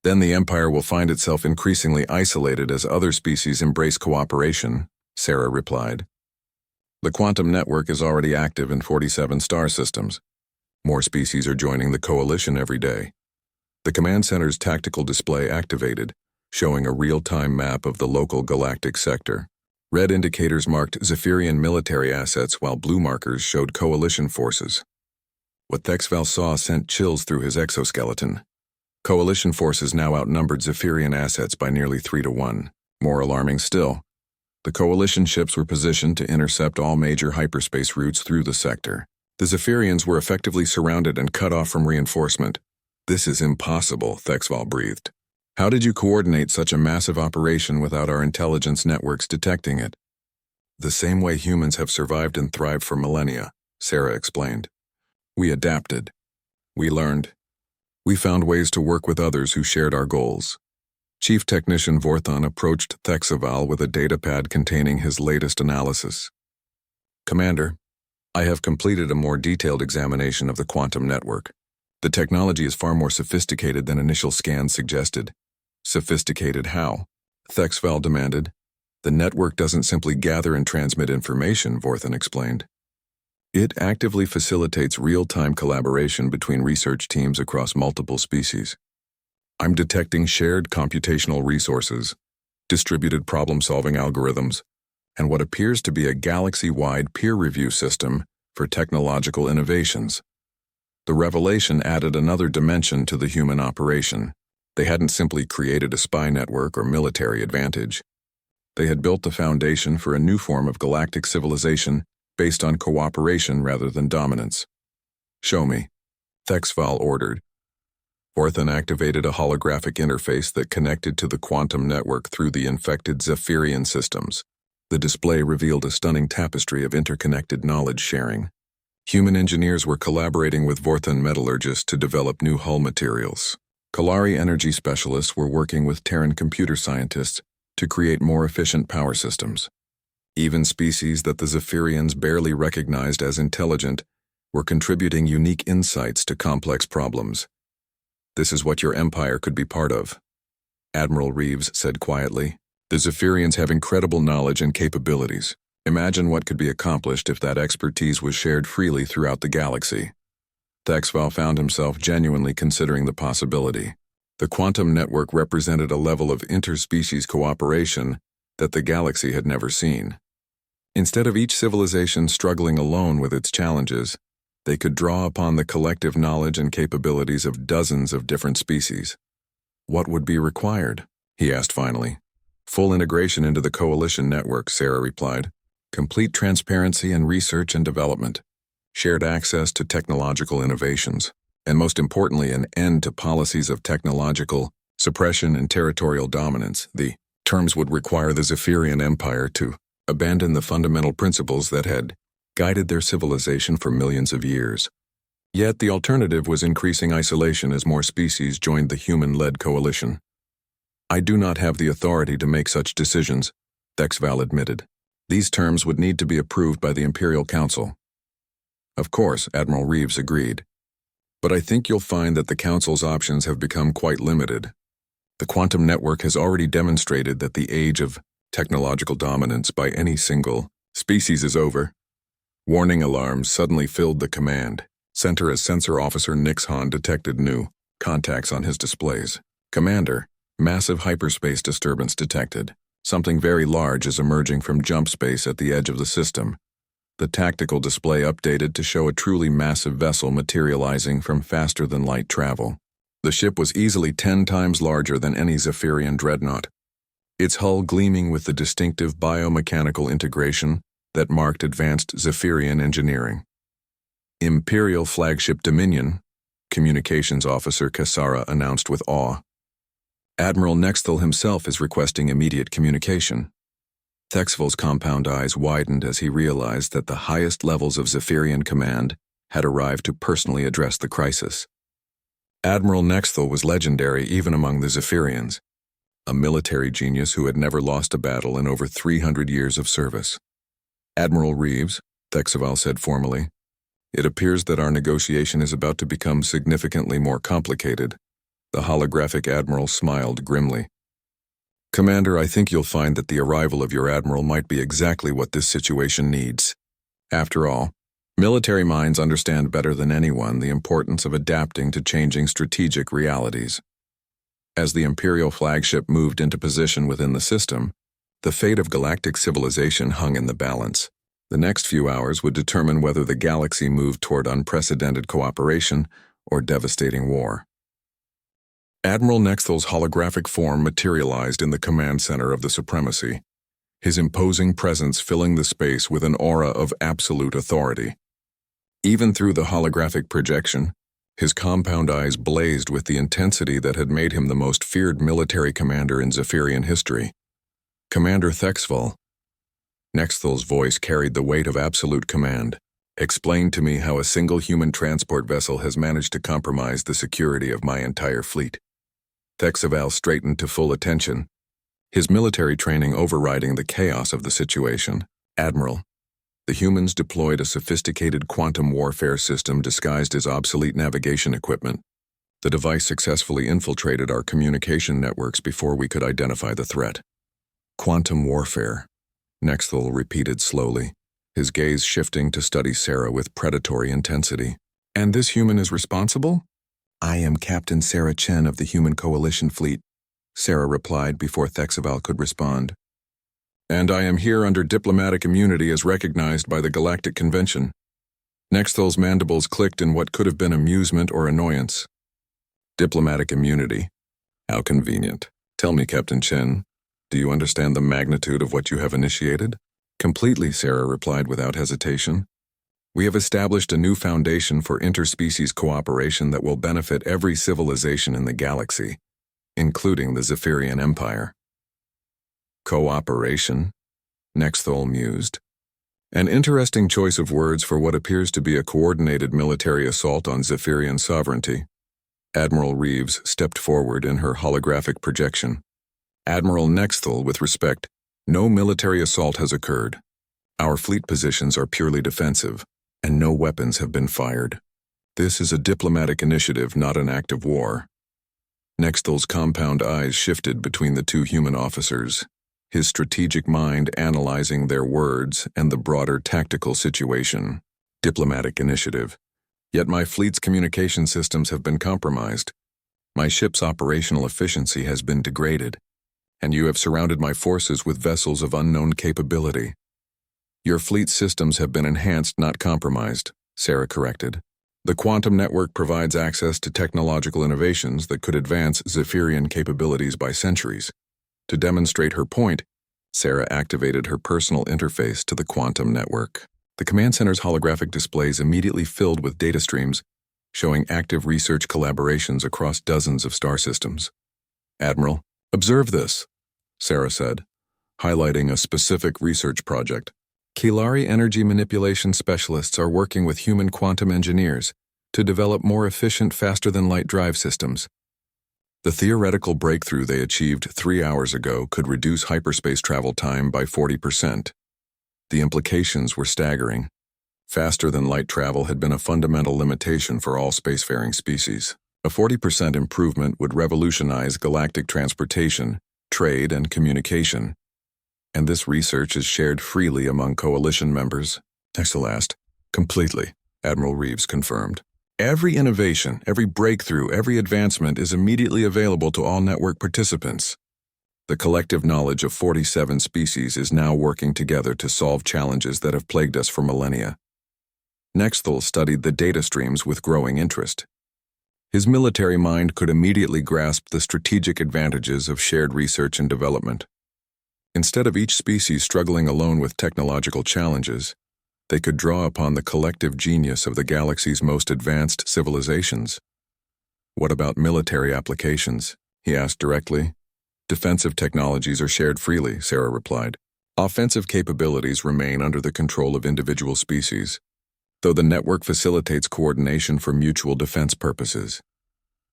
Then the Empire will find itself increasingly isolated as other species embrace cooperation, Sarah replied. The quantum network is already active in 47 star systems. More species are joining the coalition every day. The command center's tactical display activated, showing a real-time map of the local galactic sector. Red indicators marked Zephyrian military assets while blue markers showed coalition forces. What Thexval saw sent chills through his exoskeleton. Coalition forces now outnumbered Zephyrian assets by nearly 3-1. More alarming still, the coalition ships were positioned to intercept all major hyperspace routes through the sector. The Zephyrians were effectively surrounded and cut off from reinforcement. This is impossible, Thexval breathed. How did you coordinate such a massive operation without our intelligence networks detecting it? The same way humans have survived and thrived for millennia, Sarah explained. We adapted. We learned. We found ways to work with others who shared our goals. Chief Technician Vorthon approached Thexval with a datapad containing his latest analysis. Commander, I have completed a more detailed examination of the quantum network. The technology is far more sophisticated than initial scans suggested. Sophisticated how? Thexval demanded. The network doesn't simply gather and transmit information, Vorthon explained. It actively facilitates real-time collaboration between research teams across multiple species. I'm detecting shared computational resources, distributed problem-solving algorithms, and what appears to be a galaxy-wide peer review system for technological innovations. The revelation added another dimension to the human operation. They hadn't simply created a spy network or military advantage. They had built the foundation for a new form of galactic civilization based on cooperation rather than dominance. Show me, Thexval ordered. Vorthon activated a holographic interface that connected to the quantum network through the infected Zephyrian systems. The display revealed a stunning tapestry of interconnected knowledge sharing. Human engineers were collaborating with Vorthon metallurgists to develop new hull materials. Kalari energy specialists were working with Terran computer scientists to create more efficient power systems. Even species that the Zephyrians barely recognized as intelligent were contributing unique insights to complex problems. This is what your empire could be part of, Admiral Reeves said quietly. The Zephyrians have incredible knowledge and capabilities. Imagine what could be accomplished if that expertise was shared freely throughout the galaxy. Thexval found himself genuinely considering the possibility. The quantum network represented a level of interspecies cooperation that the galaxy had never seen. Instead of each civilization struggling alone with its challenges, they could draw upon the collective knowledge and capabilities of dozens of different species. What would be required? He asked finally. Full integration into the coalition network, Sarah replied. Complete transparency in research and development. Shared access to technological innovations. And most importantly, an end to policies of technological suppression and territorial dominance. The terms would require the Zephyrian Empire to abandon the fundamental principles that had guided their civilization for millions of years. Yet the alternative was increasing isolation as more species joined the human-led coalition. I do not have the authority to make such decisions, Thexval admitted. These terms would need to be approved by the Imperial Council. Of course, Admiral Reeves agreed. But I think you'll find that the Council's options have become quite limited. The quantum network has already demonstrated that the age of technological dominance by any single species is over. Warning alarms suddenly filled the command center as Sensor Officer Nix Han detected new contacts on his displays. Commander, massive hyperspace disturbance detected. Something very large is emerging from jump space at the edge of the system. The tactical display updated to show a truly massive vessel materializing from faster-than-light travel. The ship was easily 10 times larger than any Zephyrian dreadnought, its hull gleaming with the distinctive biomechanical integration that marked advanced Zephyrian engineering. Imperial Flagship Dominion, Communications Officer Cassara announced with awe. Admiral Nexthal himself is requesting immediate communication. Thexval's compound eyes widened as he realized that the highest levels of Zephyrian command had arrived to personally address the crisis. Admiral Nexthal was legendary even among the Zephyrians, a military genius who had never lost a battle in over 300 years of service. Admiral Reeves, Thexval said formally, it appears that our negotiation is about to become significantly more complicated. The holographic admiral smiled grimly. Commander, I think you'll find that the arrival of your admiral might be exactly what this situation needs. After all, military minds understand better than anyone the importance of adapting to changing strategic realities. As the Imperial flagship moved into position within the system, the fate of galactic civilization hung in the balance. The next few hours would determine whether the galaxy moved toward unprecedented cooperation or devastating war. Admiral Nexthal's holographic form materialized in the command center of the Supremacy, his imposing presence filling the space with an aura of absolute authority. Even through the holographic projection, his compound eyes blazed with the intensity that had made him the most feared military commander in Zephyrian history. Commander Thexval. Nexthal's voice carried the weight of absolute command. Explain to me how a single human transport vessel has managed to compromise the security of my entire fleet. Thexval straightened to full attention, his military training overriding the chaos of the situation. Admiral, the humans deployed a sophisticated quantum warfare system disguised as obsolete navigation equipment. The device successfully infiltrated our communication networks before we could identify the threat. Quantum warfare, Nexthal repeated slowly, his gaze shifting to study Sarah with predatory intensity. And this human is responsible? I am Captain Sarah Chen of the Human Coalition Fleet, Sarah replied before Thexval could respond. And I am here under diplomatic immunity as recognized by the Galactic Convention. Nexthal's mandibles clicked in what could have been amusement or annoyance. Diplomatic immunity. How convenient. Tell me, Captain Chen, do you understand the magnitude of what you have initiated? Completely, Sarah replied without hesitation. We have established a new foundation for interspecies cooperation that will benefit every civilization in the galaxy, including the Zephyrian Empire. Cooperation? Nexthal mused. An interesting choice of words for what appears to be a coordinated military assault on Zephyrian sovereignty. Admiral Reeves stepped forward in her holographic projection. Admiral Nexthal, with respect, no military assault has occurred. Our fleet positions are purely defensive, and no weapons have been fired. This is a diplomatic initiative, not an act of war. Nexthal's compound eyes shifted between the two human officers, his strategic mind analyzing their words and the broader tactical situation. Diplomatic initiative. Yet my fleet's communication systems have been compromised. My ship's operational efficiency has been degraded, and you have surrounded my forces with vessels of unknown capability. Your fleet systems have been enhanced, not compromised, Sarah corrected. The quantum network provides access to technological innovations that could advance Zephyrian capabilities by centuries. To demonstrate her point, Sarah activated her personal interface to the quantum network. The command center's holographic displays immediately filled with data streams, showing active research collaborations across dozens of star systems. Admiral, observe this, Sarah said, highlighting a specific research project. Kilari energy manipulation specialists are working with human quantum engineers to develop more efficient, faster-than-light drive systems. The theoretical breakthrough they achieved 3 hours ago could reduce hyperspace travel time by 40%. The implications were staggering. Faster-than-light travel had been a fundamental limitation for all spacefaring species. A 40% improvement would revolutionize galactic transportation, trade, and communication. And this research is shared freely among coalition members? Texel asked. Completely, Admiral Reeves confirmed. Every innovation, every breakthrough, every advancement is immediately available to all network participants. The collective knowledge of 47 species is now working together to solve challenges that have plagued us for millennia. Nexthal studied the data streams with growing interest. His military mind could immediately grasp the strategic advantages of shared research and development. Instead of each species struggling alone with technological challenges, they could draw upon the collective genius of the galaxy's most advanced civilizations. What about military applications? He asked directly. Defensive technologies are shared freely, Sarah replied. Offensive capabilities remain under the control of individual species, though the network facilitates coordination for mutual defense purposes.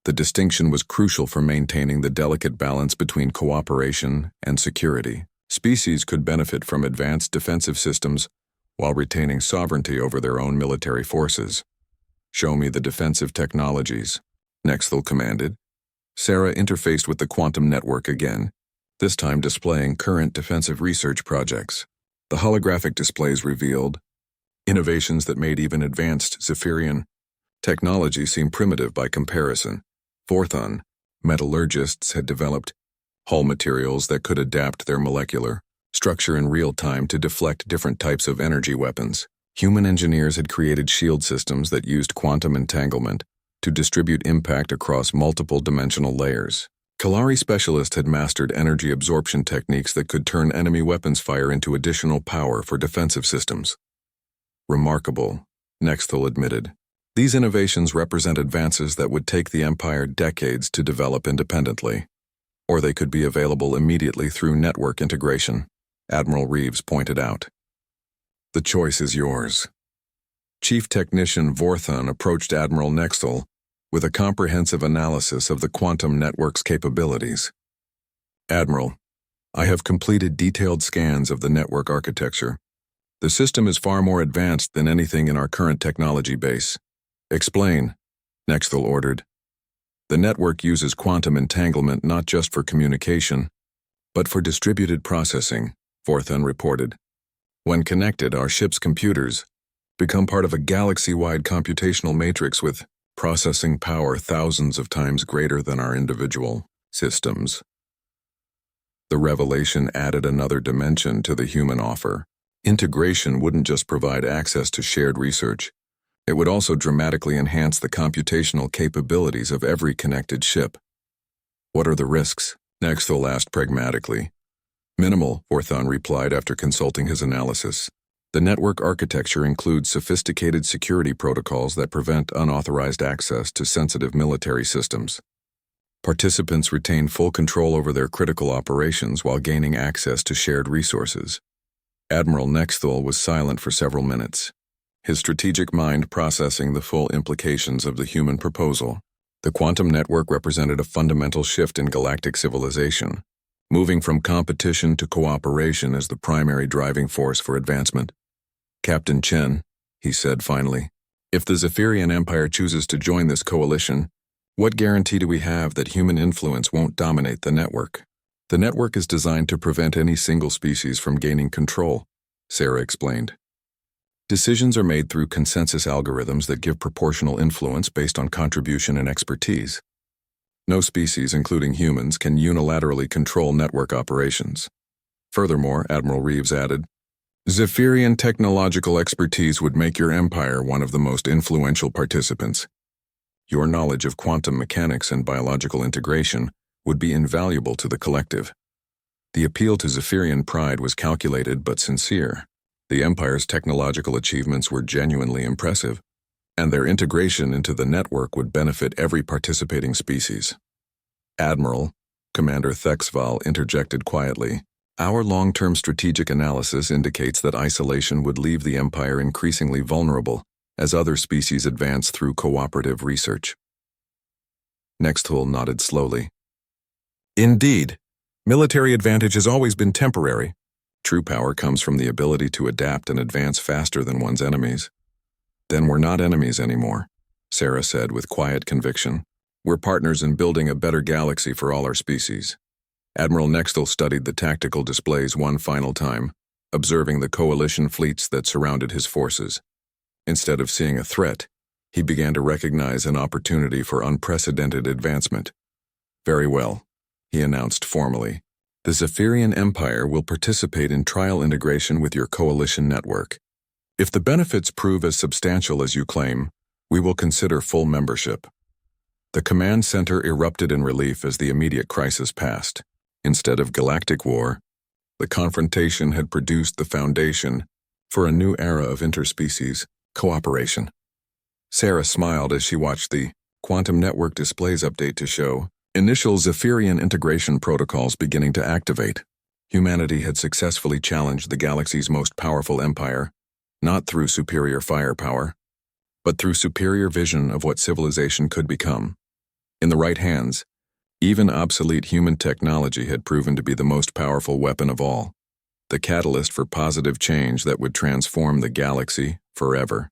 The distinction was crucial for maintaining the delicate balance between cooperation and security. Species could benefit from advanced defensive systems while retaining sovereignty over their own military forces. Show me the defensive technologies, Nexthal commanded. Sarah interfaced with the quantum network again, this time displaying current defensive research projects. The holographic displays revealed innovations that made even advanced Zephyrian technology seem primitive by comparison. Vorthon, metallurgists had developed hull materials that could adapt their molecular structure in real time to deflect different types of energy weapons. Human engineers had created shield systems that used quantum entanglement to distribute impact across multiple dimensional layers. Kilari specialists had mastered energy absorption techniques that could turn enemy weapons fire into additional power for defensive systems. Remarkable, Nexthal admitted. These innovations represent advances that would take the Empire decades to develop independently, or they could be available immediately through network integration, Admiral Reeves pointed out. The choice is yours. Chief Technician Vorthon approached Admiral Nexthal with a comprehensive analysis of the quantum network's capabilities. Admiral, I have completed detailed scans of the network architecture. The system is far more advanced than anything in our current technology base. Explain, Nexthal ordered. The network uses quantum entanglement not just for communication, but for distributed processing, Vorthon reported. When connected, our ship's computers become part of a galaxy-wide computational matrix with processing power thousands of times greater than our individual systems. The revelation added another dimension to the human offer. Integration wouldn't just provide access to shared research. It would also dramatically enhance the computational capabilities of every connected ship. What are the risks? Nexthal asked pragmatically. Minimal, Vorthon replied after consulting his analysis. The network architecture includes sophisticated security protocols that prevent unauthorized access to sensitive military systems. Participants retain full control over their critical operations while gaining access to shared resources. Admiral Nexthal was silent for several minutes, his strategic mind processing the full implications of the human proposal. The quantum network represented a fundamental shift in galactic civilization, moving from competition to cooperation as the primary driving force for advancement. Captain Chen, he said finally, if the Zephyrian Empire chooses to join this coalition, what guarantee do we have that human influence won't dominate the network? The network is designed to prevent any single species from gaining control, Sarah explained. Decisions are made through consensus algorithms that give proportional influence based on contribution and expertise. No species, including humans, can unilaterally control network operations. Furthermore, Admiral Reeves added, Zephyrian technological expertise would make your empire one of the most influential participants. Your knowledge of quantum mechanics and biological integration would be invaluable to the collective. The appeal to Zephyrian pride was calculated but sincere. The Empire's technological achievements were genuinely impressive, and their integration into the network would benefit every participating species. Admiral, Commander Thexval interjected quietly, our long-term strategic analysis indicates that isolation would leave the Empire increasingly vulnerable as other species advance through cooperative research. Nexthul nodded slowly. Indeed, military advantage has always been temporary. True power comes from the ability to adapt and advance faster than one's enemies. Then we're not enemies anymore, Sarah said with quiet conviction. We're partners in building a better galaxy for all our species. Admiral Nexthul studied the tactical displays one final time, observing the coalition fleets that surrounded his forces. Instead of seeing a threat, he began to recognize an opportunity for unprecedented advancement. Very well, he announced formally. The Zephyrian Empire will participate in trial integration with your coalition network. If the benefits prove as substantial as you claim, we will consider full membership. The command center erupted in relief as the immediate crisis passed. Instead of galactic war, the confrontation had produced the foundation for a new era of interspecies cooperation. Sarah smiled as she watched the quantum network displays update to show initial Zephyrian integration protocols beginning to activate. Humanity had successfully challenged the galaxy's most powerful empire, not through superior firepower, but through superior vision of what civilization could become. In the right hands, even obsolete human technology had proven to be the most powerful weapon of all, the catalyst for positive change that would transform the galaxy forever.